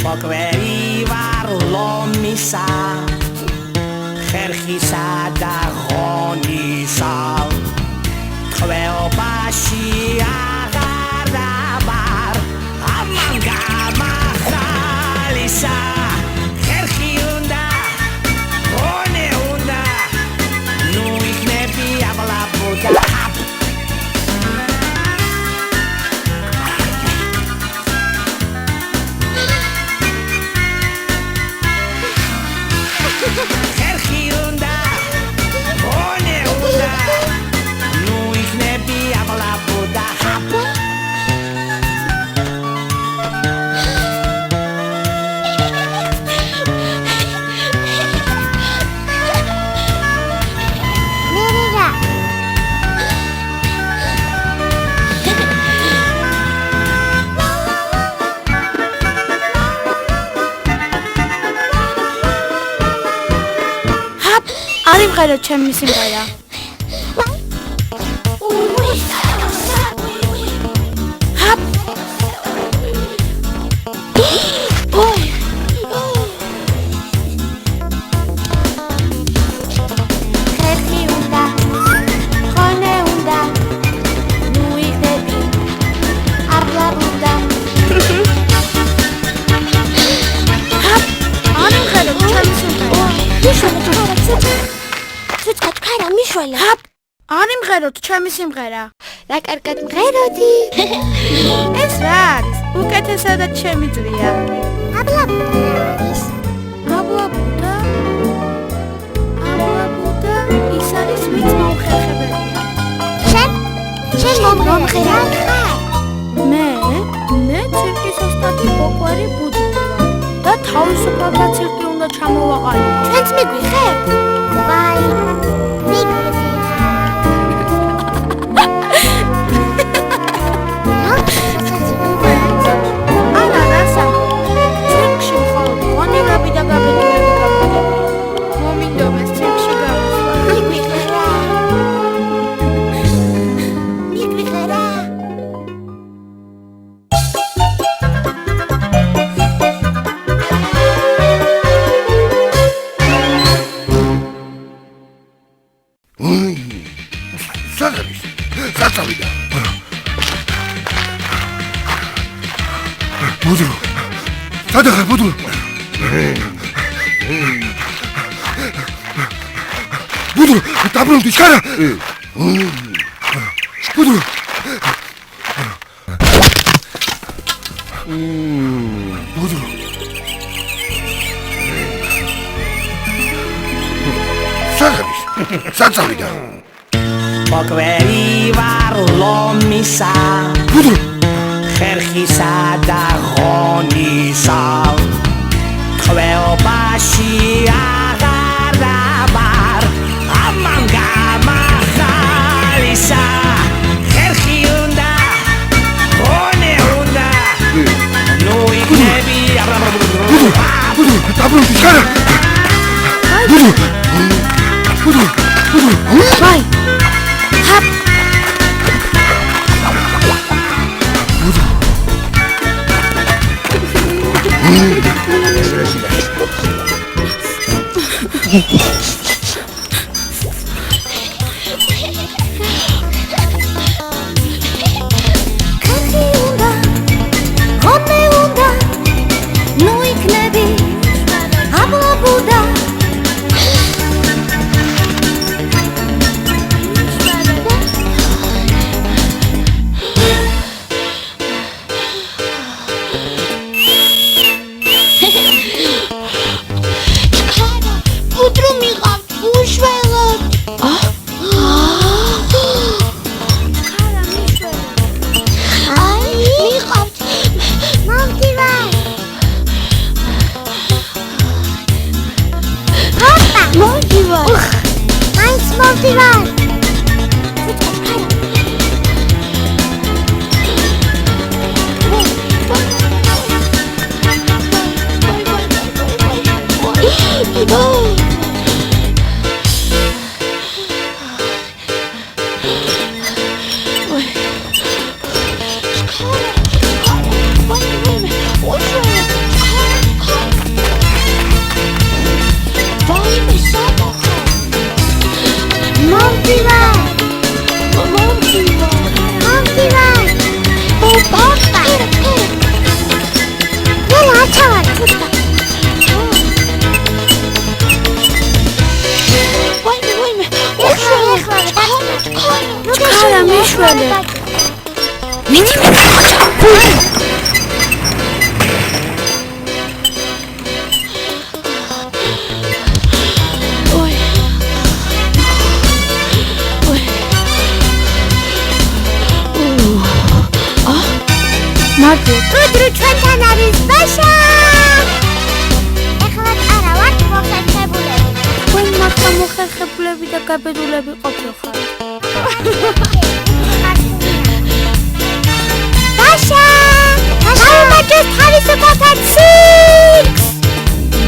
მოკვერი ვარ ლომისა ხერხისა და ღონისა თველობაში აღარ დავარ ამან გამახალისა ხერხი უნდა ღონე უნდა ნუ იქნები აბლაბუდა არის მღერო ჩემი სიმღერა არის მღეროთ ჩემი სიმღერა რა კარგად მღეროდი ეს რა არის უკეთესადაც შემიძლია აბლაბუდა ის არის ვინც მომხერხებელია შენ მომღერა მე ცირკის ოსტატი ბოკვერი ბუდია და თავისუფლად ცირკი უნდა ჩამოვაყალიბო ჩვენც მიგვიხებ ვაი Budur, tabrım dışarı. Budur. Budur. Satsavida. მოკვერი ვარ ლომისა Budur. ხერხისა და ღონისა თველობაში აღარ დავარ ამან გამახალისა ხერხი უნდა ღონე უნდა ნუ იქნები Budur, tabrım dışarı. Budur. ვაი ჰაპ მერე. მარტო ბუდრუ ჩვენთან არის ბაშა. ეხლა არა ვართ მოხერხებულები. თქვენ მართლა მოხერხებულები და გაბედულები ყოფილხართ. ბაშა! გაუმაჯოს თავისუფალად ცირკს!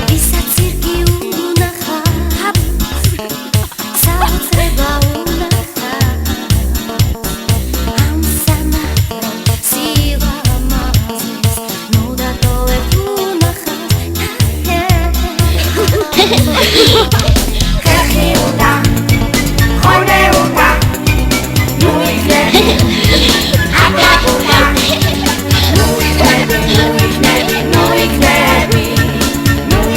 ვისაც ცირკი უნახა, საოცრება უნახა, ამ სამართლე სილამაზეს მოდატოვებ უნახა. ხერხი უნდა ხონე უნდა ნუ იქნები აბლაბულა ნუ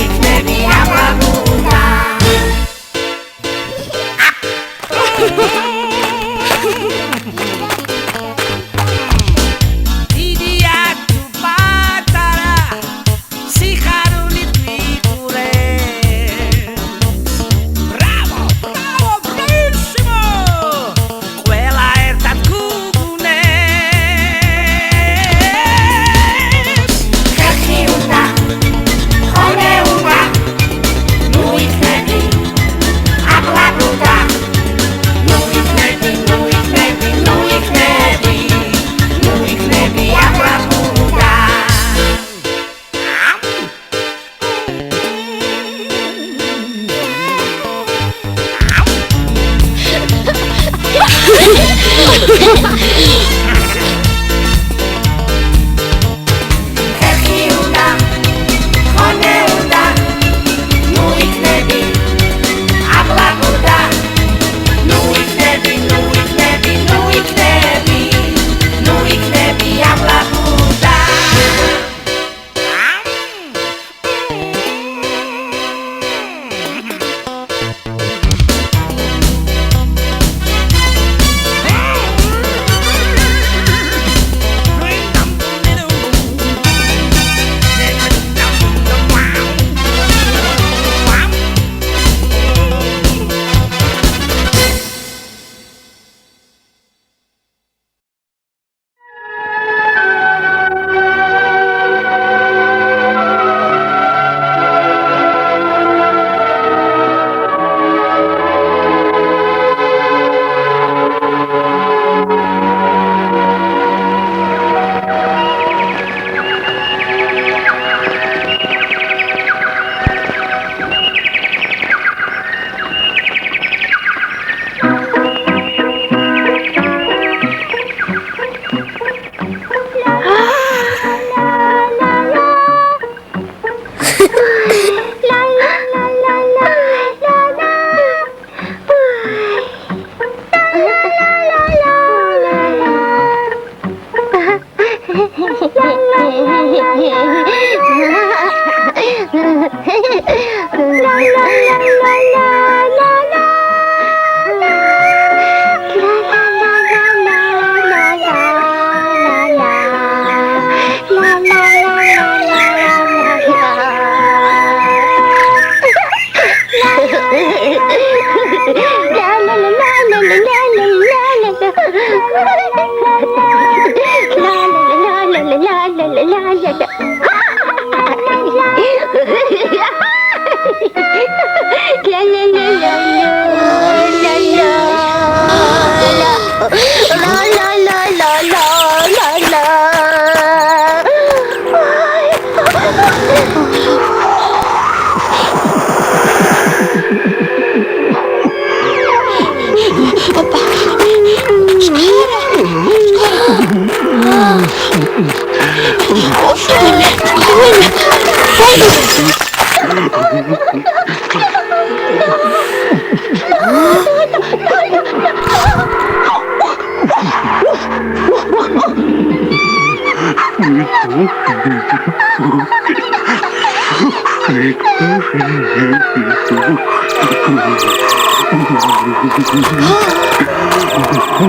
იქნები აბლაბულა დიდია თუ პატარა სიხარულით ვიყურებს ბრავო ბრავო ბრისიმო ყველა ერთად გუგუნებს ხერხი უნდა ხონე უნდა ნუ იქნები აბლაბულა ნუ იქნები აბლაბულა ხერხი უნდა ხონე უნდა ნუ იქნები აბლაბულა ნუ იქნები აბლაბულა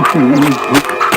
Oh,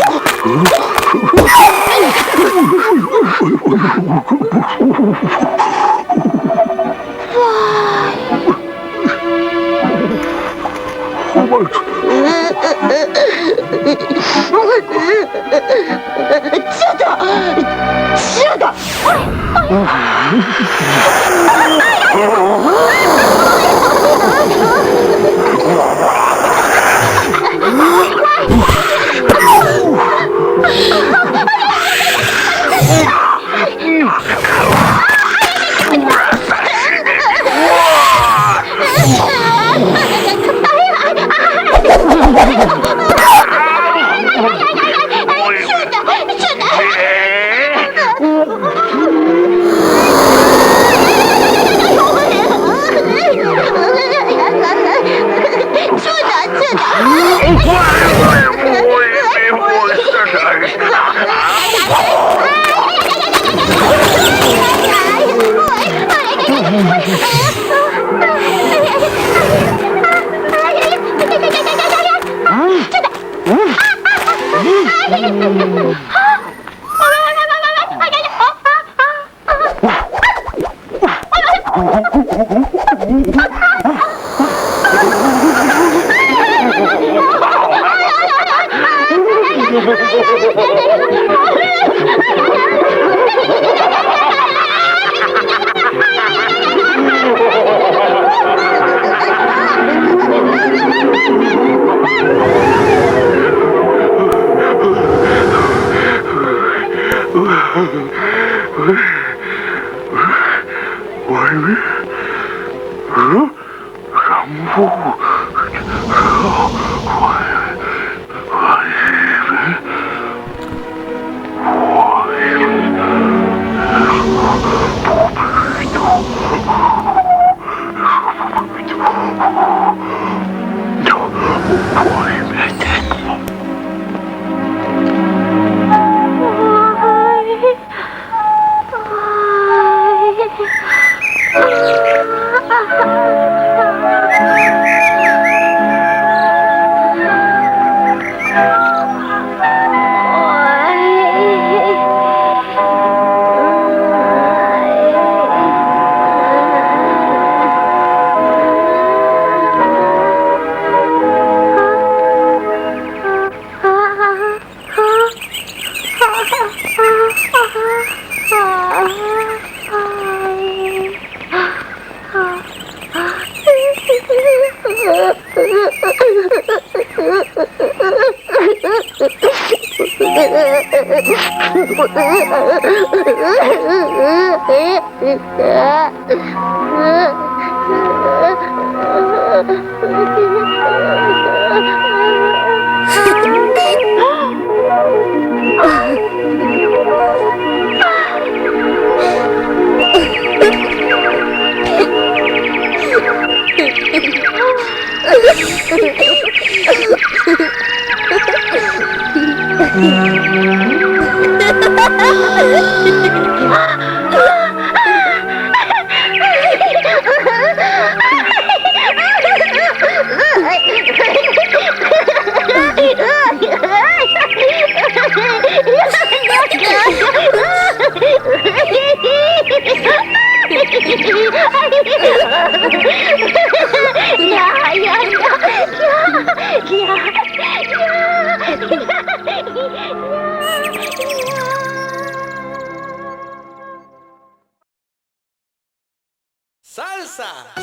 Salsa!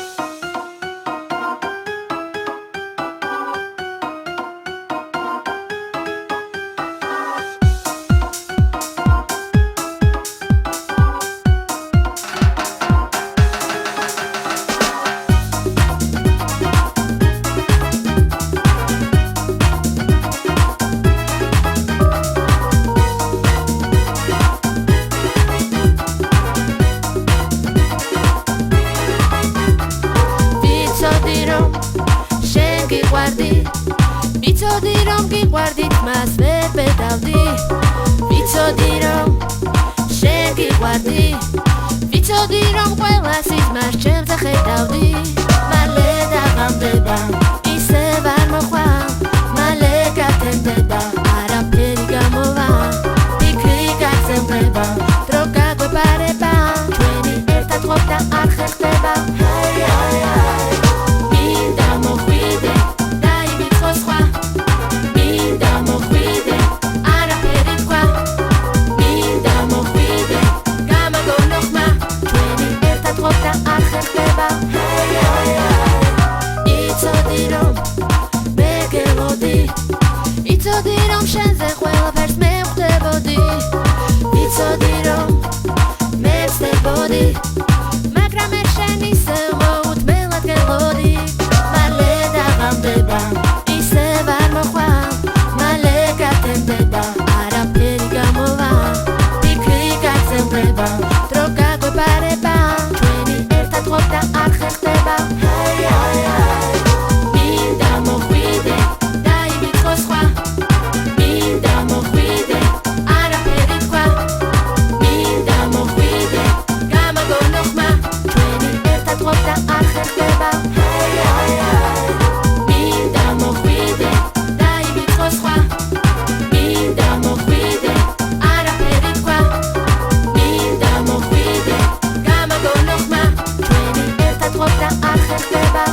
ვიცოდი რომ ყველა სიზმარს ჩემზე ხედავდი მალე დაღამდება ისევ არ მოხვალ მალე გათენდება არაფერი გამოვიდა ხდება მინდა მოხვიდე დაივიწყო სხვა მინდა მოხვიდე არაფერი თქვა მინდა მოხვიდე გამაგონო ხმა ჩვენი ერთად ყოფნა არ ხერხდება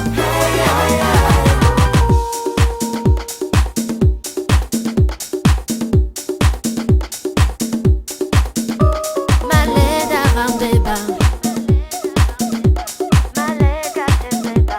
მალე დაღამდება მალე გასცდება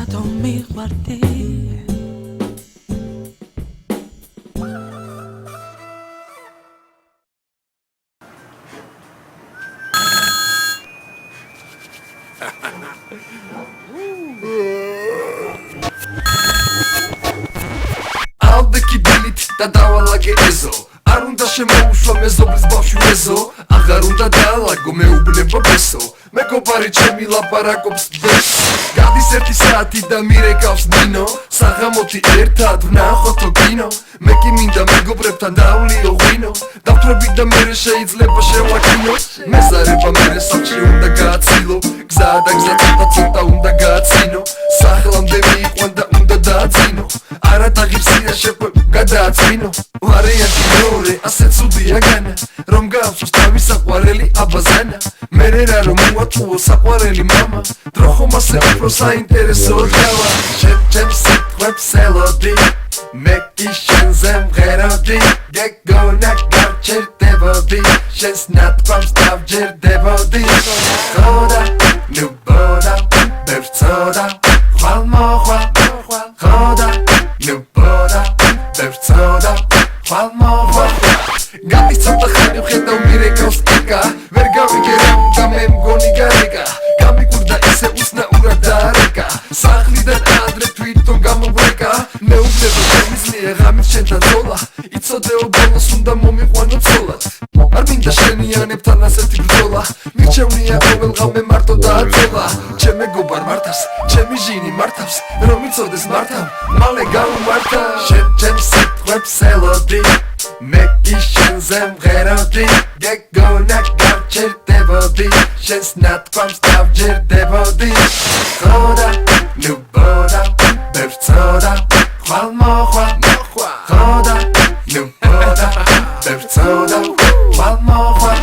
რატომ მიყვარდი ალდექი დილით და დავალაგე ეზო არ უნდა შემოუშვა მეზობლის ბავშვი მეზო აღარ უნდა დაალაგო მეუბნება ბესო მეგობარი ჩემი ლაპარაკობს ბეს გადის 1 საათი და მირეკავს ნინო საღამოთი ერთად ვნახოთო კინო მე კი მინდა მეგობრებთან დავლიო ღვინო დავთვრები და მერე შეიძლება შევაკინო მეზარება მერე სახლში უნდა გააცილო გზა და გზა ცოტა უნდა გააცინო სახლამდე მიიყვან და უნდა დააცინო არა დაღირსია შეფ გადააცინო ვარიანტი მეორე ასე ცუდია განა რომ გავსვას თავის საყვარელი აბაზანა მერე რა რომ უატყუო საყვარელი მამა დრო ხომ ასე უფრო საინტერესო გავა ჩემ სიტყვებს ელოდი მე კი შენზე მღეროდი გეგონა გავჩერდებოდი შენს ნათქვამს დავჯერდებოდი ხოდა ნუ ბოდა ბევრწოდა ხვალ მოხვალ ხოდა ნუ ბოდა ბევრწოდა ხვალ მოხვალ გადის ცოტა ხანი ვხედავ მირეკავს ეკა ვერ გავიგე რა უნდა მე მგონი გარეკა გამიკვირდა ისე უცნაურად დაარეკა სახლიდან ადრე თვითონ გამოვრეკა მეუბნება შემიძლია ღამით შენთან ცოლა იცოდეო ბოლოს უნდა მომიყვანო ცოლად არ მინდა შენიანებთან ასეთი ბრძოლა მირჩევნია ყოველ ღამე მარტო დააწოლა ჩემ მეგობარ მართავს ჩემი ჟინი მართავს რომ იცოდეს მართავ მალე გამომართა ჩემ სიტყვებს ელოდი მე კი შენზე მღეროდი გეგონა გავჩერდებოდი შენს ნათქვამს დავჯერდებოდი ხოდა ნუ ბოდა ბევრწოდა ხვალ მოხვალ ხოდა ნუ ბოდა ბევრწოდა ხვალ მოხვალ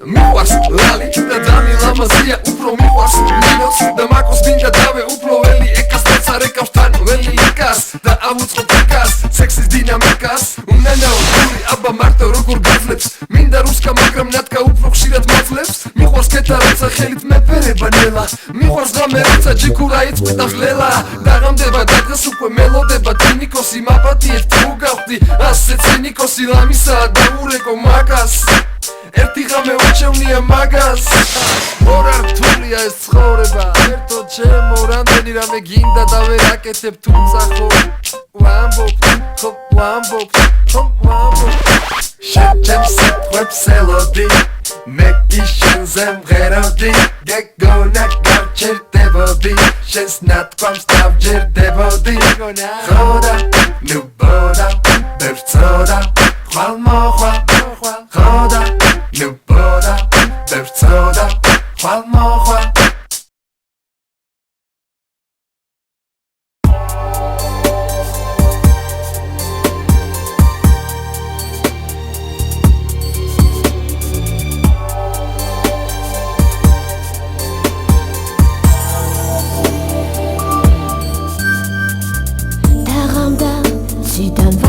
მიყვარს ლალი და დამი ლამაზია უფრო მიყვარს მინოს და მაკოს მინდა დავე უფრო ველი ეკას დაცარეკავს თან ველი იკას და ამუწყო ფიკას სექსის დინამიკას უნანაო გული აბა მარტო როგორ გაძლებს მინდა რუსკა მაგრამ ნათკა უფრო ხშირად მაძლებს მიყვარს კეთა როცა ხელით მეფერება ნელა მიყვარს ღამე როცა ჯიქურა იწყვეტავს ლელა დაღამდება და დღეს უკვე მელოდება თინიკოსი მაპატიეთ თუ გავხდი ასე ცინიკოსი ლამისაა დაურეკო მაგას ერთი ღამე უჩევნია მაგას ორ არ რთულია ეს ცხოვრება ერთოდ ჩემო რამდენი რამე გინდა და ვერ აკეთებ თუმცა ხო ვამბობ ჩემ სიტყვებს ელოდი მე კი შენზე მღეროდი გეგონა გავჩერდებოდი შენს ნათქვამს დავჯერდებოდი ხოდა ნუ ბოდა ბევრწოდა ხვალ მოხვალ ხოდა ნუ ბოდა ბევრწოდა ხვალ მოხვალ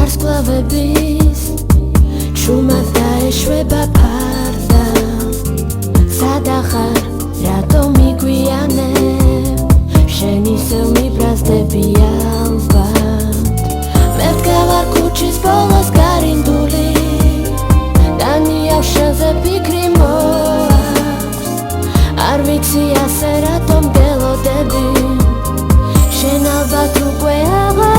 ვარსკვლავების ჩუმად დაეშვება ფარდა სადახარ რატომ მიგვიანებ შენ ისევ მიბრაზდები ალბათ მე ვდგავარ ქუჩის ბოლოს გარინდული დანიავ შენზე ფიქრი მოაქვს არ ვიცი ასე რატომ გელოდები შენ ალბათ უკვე აღარ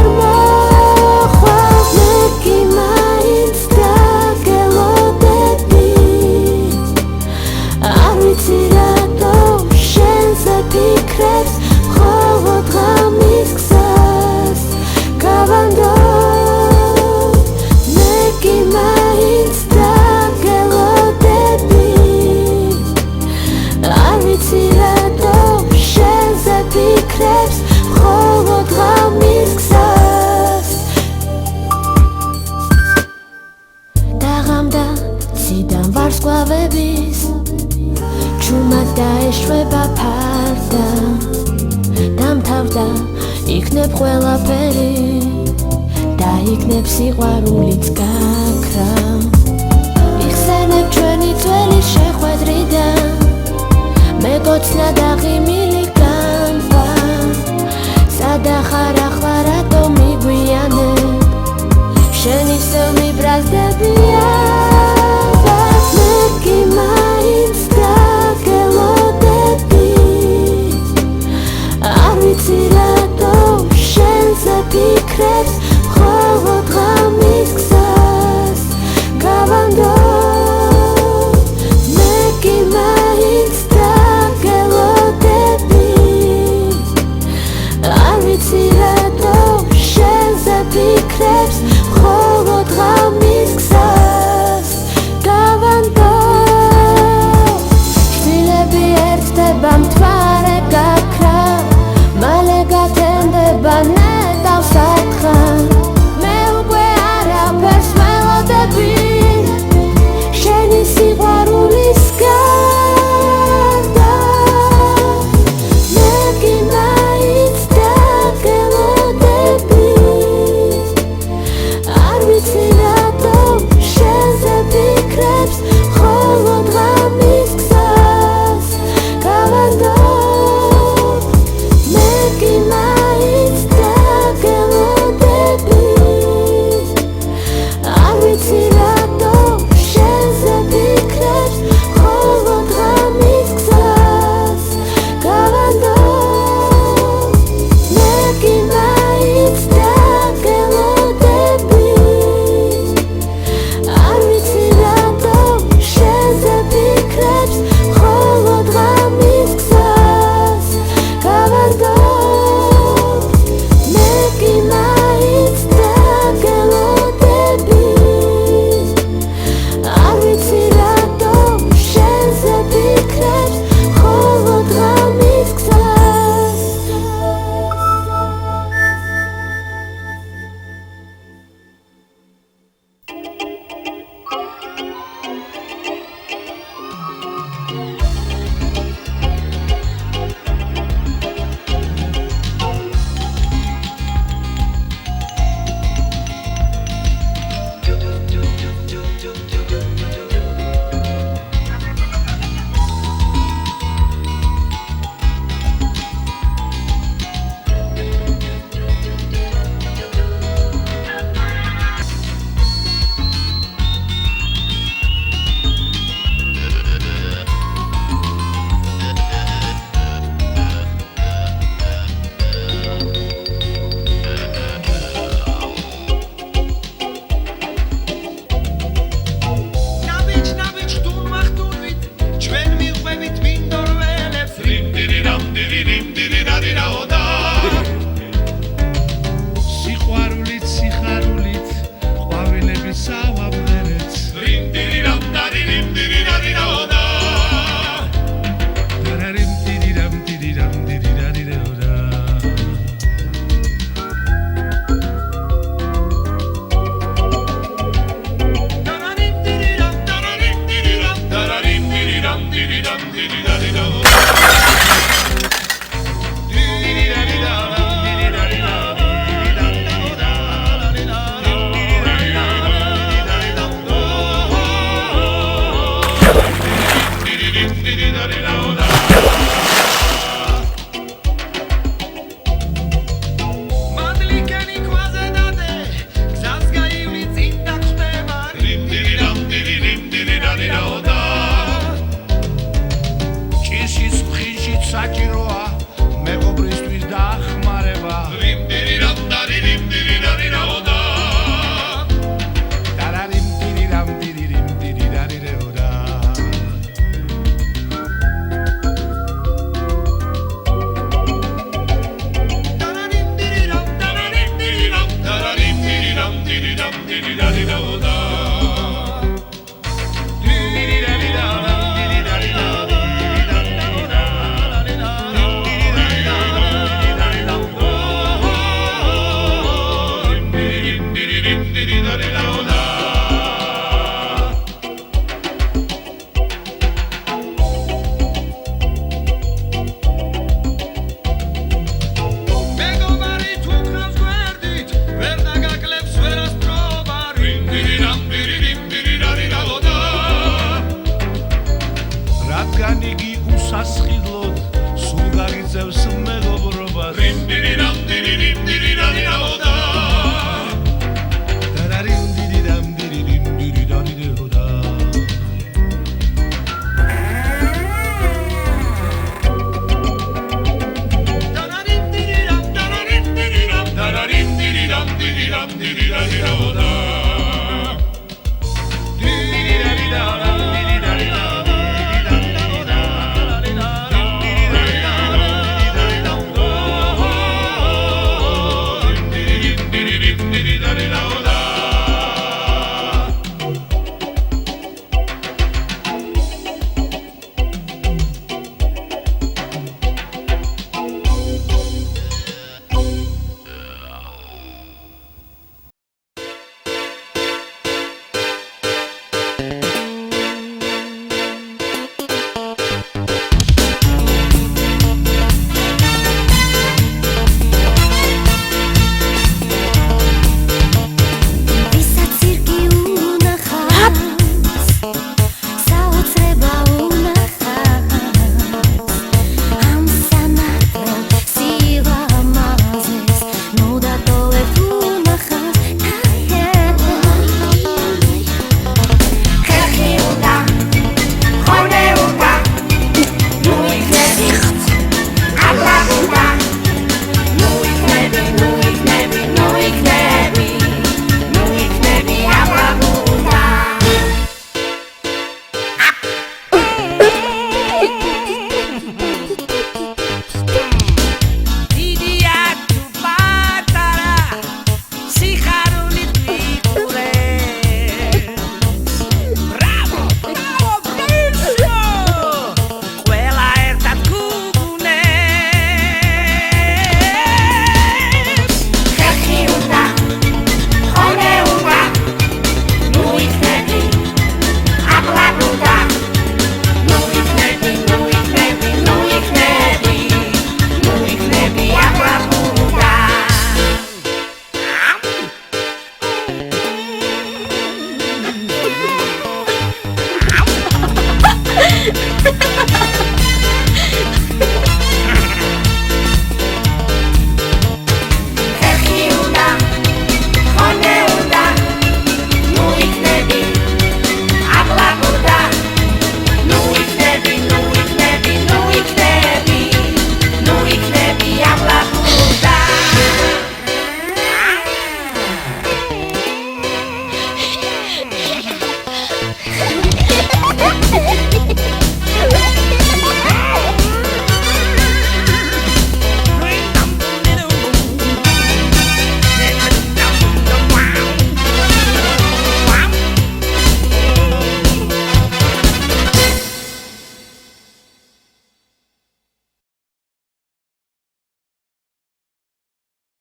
ჩუმად დაეშვება ფარდა დამთავრდა იქნებ ყველაფერი და იქნებ სიყვარულიც გაქრა იხსენებ ჩვენი ძველი შეხვედრიდან მეგოცნა და ღიმილი განვა Da da dim diri dum diri dum diri da diri da.